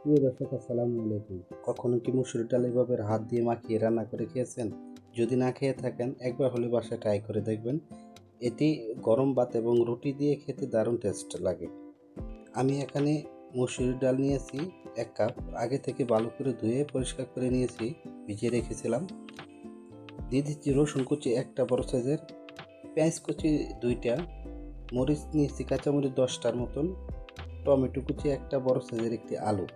প্রিয় দর্শক, আসসালামু আলাইকুম। কখনো কি মসুর ডাল এভাবে হাত দিয়ে মাখিয়ে রান্না করে খেয়েছেন? যদি না খেয়ে থাকেন, একবার হলে বাসায় ট্রাই করে দেখবেন। এটি গরম ভাত এবং রুটি দিয়ে খেতে দারুণ টেস্ট লাগে। আমি এখানে মসুর ডাল নিয়েছি 1 কাপ। আগে থেকে ভালো করে ধুয়ে পরিষ্কার করে নিয়েছি, ভিজিয়ে রেখেছিলাম। দিয়ে দিচ্ছি রসুন কুচি 1টা বড় সাইজের, পেঁয়াজ কুচি 2টা, মরিচ নিয়েছি কাঁচামরিচ 10টার মতন, টমেটো কুচি 1টা বড় সাইজের একটি আলু,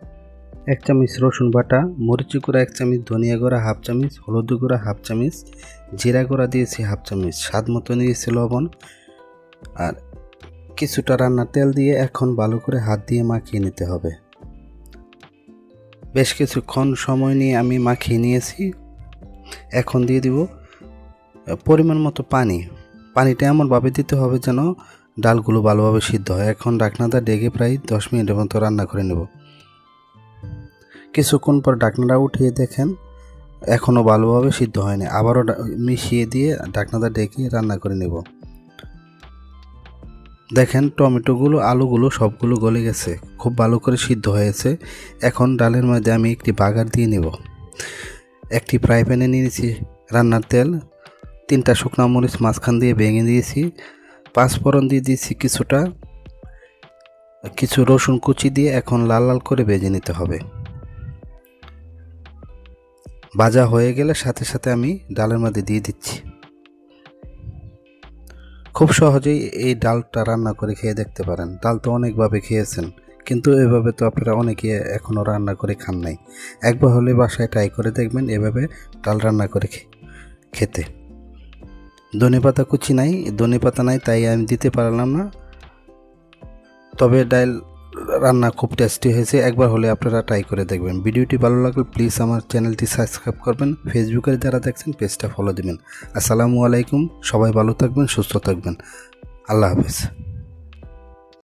1 চামচ রসুন বাটা, মরিচি গুঁড়া 1 চামচ, ধনিয়া গুঁড়া 1/2 চামচ, হলুদ গুঁড়া 1/2 চামচ, জিরা গুঁড়া দিয়েছি 1/2 চামচ, স্বাদ মতো নিয়েছি লবণ, আর কিছুটা রান্নার তেল দিয়ে এখন ভালো করে হাত দিয়ে মাখিয়ে নিতে হবে। বেশ কিছুক্ষণ সময় নিয়ে আমি মাখিয়ে নিয়েছি। এখন দিয়ে দিব পরিমাণ মতো পানি। পানিটা এমনভাবে দিতে হবে যেন ডালগুলো ভালোভাবে সিদ্ধ হয়। এখন ঢাকনাটা ঢেকে প্রায় 10 মিনিটের মতো রান্না করে নেব। কিছুক্ষণ পর ঢাকনাটা উঠিয়ে দেখেন এখনও ভালোভাবে সিদ্ধ হয়নি। আবারও মিশিয়ে দিয়ে ঢাকনাটা ঢেকে রান্না করে নেব। দেখেন টমেটোগুলো, আলুগুলো সবগুলো গলে গেছে, খুব ভালো করে সিদ্ধ হয়েছে। এখন ডালের মধ্যে আমি একটি বাগার দিয়ে নেব। একটি ফ্রাই প্যানে নিয়েছি রান্নার তেল, 3টা শুকনো মরিচ মাঝখান দিয়ে ভেঙে দিয়েছি, 5 ফোড়ন দিয়ে দিয়েছি কিছু রসুন কুচি দিয়ে এখন লাল লাল করে ভেজে নিতে হবে। ভাজা হয়ে গেলে সাথে সাথে আমি ডালের মধ্যে দিয়ে দিচ্ছি। খুব সহজেই এই ডালটা রান্না করে খেয়ে দেখতে পারেন। ডাল তো অনেকভাবে খেয়েছেন, কিন্তু এভাবে তো আপনারা অনেকে এখনও রান্না করে খান নাই। একবার হলে বাসায় ট্রাই করে দেখবেন এভাবে ডাল রান্না করে খেতে। ধনেপাতা কুচি নাই, ধনেপাতা নাই তাই আমি দিতে পারলাম না, তবে ডাল রান্না খুব টেস্টি হয়েছে। একবার হলে আপনারা ট্রাই করে দেখবেন। ভিডিওটি ভালো লাগলে প্লিজ আমার চ্যানেলটি সাবস্ক্রাইব করবেন। ফেসবুকে যারা দেখছেন পেজটা ফলো দিবেন। আসসালামু আলাইকুম। সবাই ভালো থাকবেন, সুস্থ থাকবেন। আল্লাহ হাফেজ।